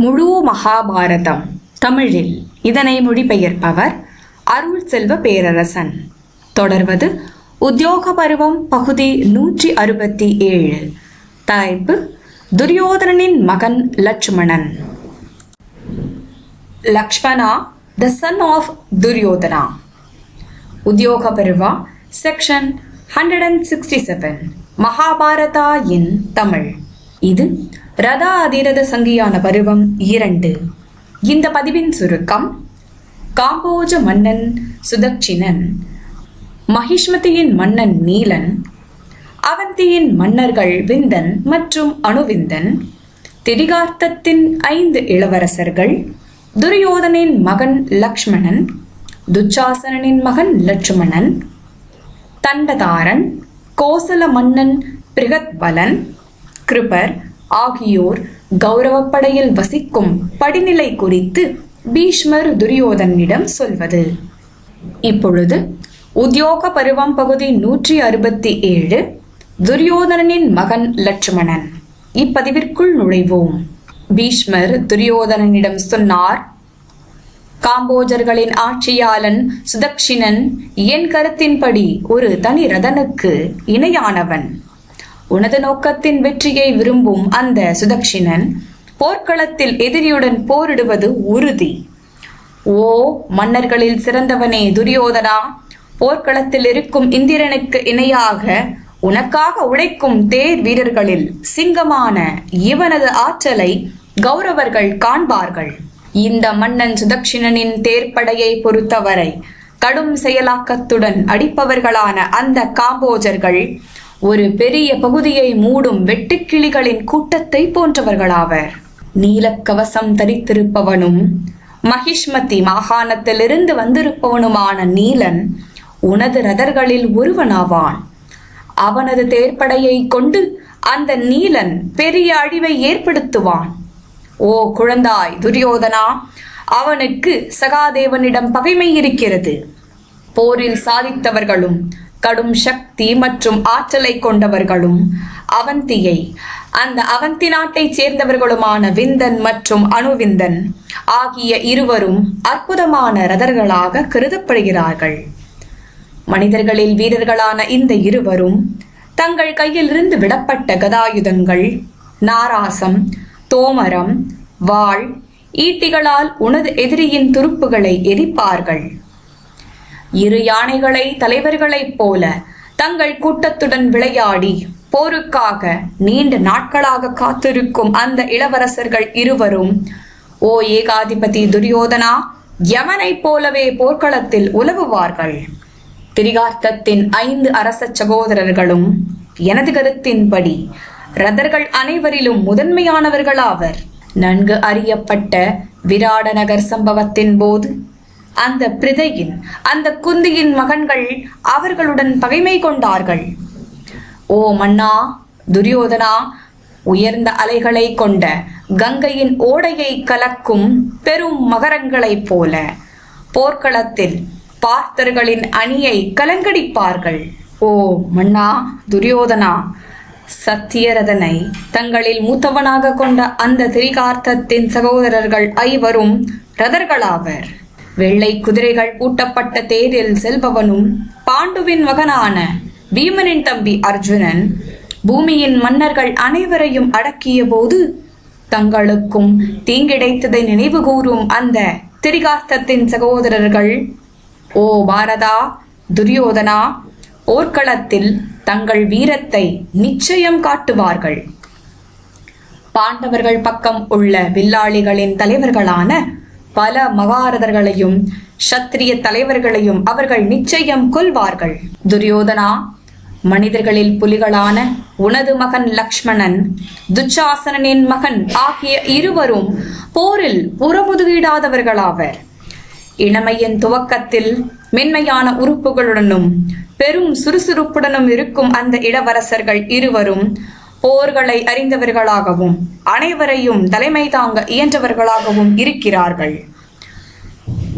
முழு மகாபாரதம் தமிழில் இதனை மொழிபெயர்ப்பவர் அருள் செல்வ பேரரசன். தொடர்வது உத்தியோக பருவம் பகுதி 167. தலைப்பு துரியோதனனின் மகன் Lakshmanan. Lakshmana, the son of Duryodhana. உத்தியோக பருவா செக்ஷன் 167 மகாபாரதா இன் தமிழ். இது ரத அதிரத சங்கியான பருவம் 2. இந்த பதிவின் சுருக்கம்: காம்போஜ மன்னன் சுதக்ஷிணன், மகிஷ்மதியின் மன்னன் நீலன், அவந்தியின் மன்னர்கள் விந்தன் மற்றும் அணுவிந்தன், திரிகார்த்தத்தின் 5 இளவரசர்கள், துரியோதனின் மகன் லக்ஷ்மணன், துச்சாசனனின் மகன் லட்சுமணன், தண்டதாரன், கோசல மன்னன் பிருகத்பலன், கிருபர் ஆகியோர் கௌரவப்படையில் வசிக்கும் படிநிலை குறித்து பீஷ்மர் துரியோதனிடம் சொல்வது. இப்பொழுது உத்தியோக பருவம் பகுதி 167 துரியோதனனின் மகன் லட்சுமணன். இப்பதிவிற்குள் நுழைவோம். பீஷ்மர் துரியோதனனிடம் சொன்னார்: காம்போஜர்களின் ஆட்சியாளன் சுதக்ஷிணன் என் கருத்தின்படி ஒரு தனி ரதனுக்கு இணையானவன். உனது நோக்கத்தின் வெற்றியை விரும்பும் அந்த சுதக்ஷிணன் போர்க்களத்தில் எதிரியுடன் போரிடுவது உறுதி. ஓ மன்னர்களில் சிறந்தவனே துரியோதனா, போர்க்களத்தில் இருக்கும் இந்திரனுக்கு இணையாக உனக்காக உழைக்கும் தேர் வீரர்களில் சிங்கமான இவனது ஆற்றலை கௌரவர்கள் காண்பார்கள். இந்த மன்னன் சுதக்ஷிணனின் தேர்ப்படையை பொறுத்தவரை கடும் செயலாக்கத்துடன் அடிப்பவர்களான அந்த காம்போஜர்கள் ஒரு பெரிய பகுதியை மூடும் வெட்டுக்கிளிகளின் கூட்டத்தை போன்றவர்களாவர். நீலக்கவசம் தரித்திருப்பவனும் மகிஷ்மதி மாகாணத்திலிருந்து வந்திருப்பவனுமான நீலன் உனது ரதர்களில் ஒருவனாவான். அவனது தேர்ப்படையை கொண்டு அந்த நீலன் பெரிய அழிவை ஏற்படுத்துவான். ஓ குழந்தாய் துரியோதனா, அவனுக்கு சகாதேவனிடம் பகைமை இருக்கிறது. போரில் சாதித்தவர்களும் கடும் சக்தி மற்றும் ஆற்றலை கொண்டவர்களும் அவந்தியை, அந்த அவந்தி நாட்டைச் சேர்ந்தவர்களுமான விந்தன் மற்றும் அணுவிந்தன் ஆகிய இருவரும் அற்புதமான ரதர்களாக கருதப்படுகிறார்கள். மனிதர்களில் வீரர்களான இந்த இருவரும் தங்கள் கையிலிருந்து விடப்பட்ட கதாயுதங்கள், நாராசம், தோமரம், வாள், ஈட்டிகளால் உனது எதிரியின் துருப்புகளை எரிப்பார்கள். இரு யானைகளை தலைவர்களைப் போல தங்கள் கூட்டத்துடன் விளையாடி போருக்காக நீண்ட நாட்களாக காத்திருக்கும் அந்த இளவரசர்கள் இருவரும் ஓ ஏகாதிபதி துரியோதனா, யமனைப் போலவே போர்க்களத்தில் உலவுவார்கள். திரிகார்த்தத்தின் 5 அரச சகோதரர்களும் எனது கருத்தின்படி ரதர்கள் அனைவரிலும் முதன்மையானவர்களாவர். நன்கு அறியப்பட்ட விராட நகர் சம்பவத்தின் போது அந்த பிரிதையின், அந்த குந்தியின் மகன்கள் அவர்களுடன் பகைமை கொண்டார்கள். ஓ மன்னா துரியோதனா, உயர்ந்த அலைகளை கொண்ட கங்கையின் ஓடையை கலக்கும் பெரும் மகரங்களைப் போல போர்க்களத்தில் பார்த்தர்களின் அணியை கலங்கடிப்பார்கள். ஓ மன்னா துரியோதனா, சத்தியரதனை தங்களில் மூத்தவனாக கொண்ட அந்த திரிகார்த்தத்தின் சகோதரர்கள் 5 ரதர்களாவர். வெள்ளை குதிரைகள் பூட்டப்பட்ட தேரில் செல்பவனும் பாண்டுவின் மகனான பீமனின் தம்பி அர்ஜுனன் பூமியின் மன்னர்கள் அனைவரையும் அடக்கிய போது தங்களுக்கும் தீங்கிடைத்ததை நினைவு கூறும் அந்த திரிகார்த்தத்தின் சகோதரர்கள் ஓ பாரதா துரியோதனா, போர்க்களத்தில் தங்கள் வீரத்தை நிச்சயம் காட்டுவார்கள். பாண்டவர்கள் பக்கம் உள்ள வில்லாளிகளின் தலைவர்களான பல மகாரதர்களையும் சத்திரிய தலைவர்களையும் அவர்கள் நிச்சயம் கொல்வார்கள். துரியோதனா, மனிதர்களில் புலிகளான உனது மகன் லக்ஷ்மணன், துச்சாசனனின் மகன் ஆகிய இருவரும் போரில் புறமுதுகிடாதவர்களாவர். இளமையின் துவக்கத்தில் மென்மையான உறுப்புகளுடனும் பெரும் சுறுசுறுப்புடனும் இருக்கும் அந்த இளவரசர்கள் இருவரும் போர்களை அறிந்தவர்களாகவும் அனைவரையும் தலைமை தாங்க இயன்றவர்களாகவும் இருக்கிறார்கள்.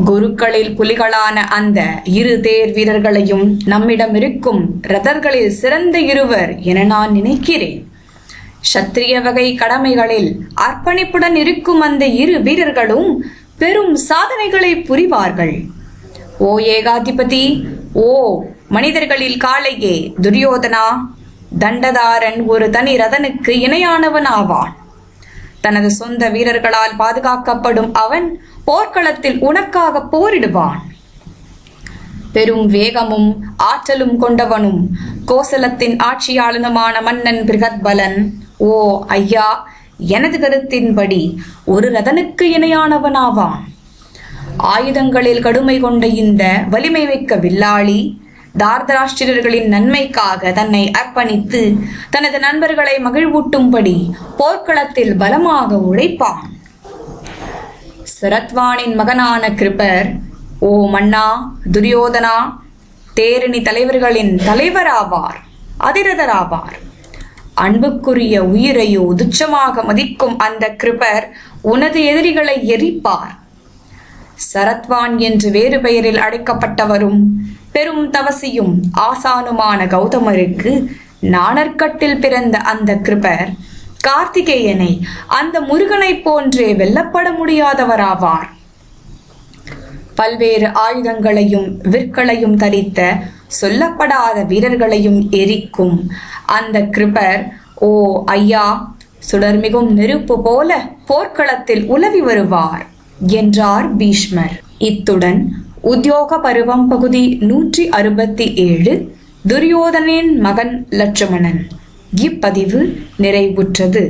குருக்களில் புலிகளான அந்த 2 தேர் வீரர்களையும் நம்மிடம் இருக்கும் ரதர்களில் சிறந்த இருவர் என நான் நினைக்கிறேன். சத்திரிய வகை கடமைகளில் அர்ப்பணிப்புடன் இருக்கும் அந்த இரு வீரர்களும் பெரும் சாதனைகளை புரிவார்கள். ஓ ஏகாதிபதி, ஓ மனிதர்களில் காளையே துரியோதனா, தண்டதாரன் ஒரு தனி ரதனுக்கு இணையானவன் ஆவான். தனது சொந்த வீரர்களால் பாதுகாக்கப்படும் அவன் போர்க்களத்தில் உனக்காக போரிடுவான். பெரும் வேகமும் ஆற்றலும் கொண்டவனும் கோசலத்தின் ஆட்சியாளனுமான மன்னன் பிருகத்பலன், ஓ ஐயா, எனது கருத்தின்படி ஒரு ரதனுக்கு இணையானவனாவான். ஆயுதங்களில் கடுமை கொண்ட இந்த வலிமை மிக்க வில்லாளி தார்தராஷ்டிரர்களின் நன்மைக்காக தன்னை அர்ப்பணித்து தனது நண்பர்களை மகிழ்வூட்டும்படி போர்க்களத்தில் பலமாக உழைப்பான். சரத்வானின் மகனான கிருபர், ஓ மன்னா துரியோதனா, தேரணி தலைவர்களின் தலைவராவார், அதிரதராவார். அன்புக்குரிய உயிரையோ துச்சமாக மதிக்கும் அந்த கிருபர் உனது எதிரிகளை எரிப்பார். சரத்வான் என்று வேறு பெயரில் அழைக்கப்பட்டவரும் பெரும் தவசியும் ஆசானுமான கௌதமருக்கு நாணற்கட்டில் பிறந்த அந்த கிருபர் கார்த்திகேயனை அந்த முருகனை போன்றே வெல்லப்பட முடியாதவராவார். பல்வேறு ஆயுதங்களையும் விற்களையும் தரித்த சொல்லப்படாத வீரர்களையும் எரிக்கும் அந்த கிருபர், ஓ ஐயா, சுடர்மிகும் நெருப்பு போல போர்க்களத்தில் உலவி வருவார் என்றார் பீஷ்மர். இத்துடன் உத்யோக பருவம் பகுதி 167 துரியோதனின் மகன் லட்சுமணன் இப்பதிவு நிறைவுற்றது.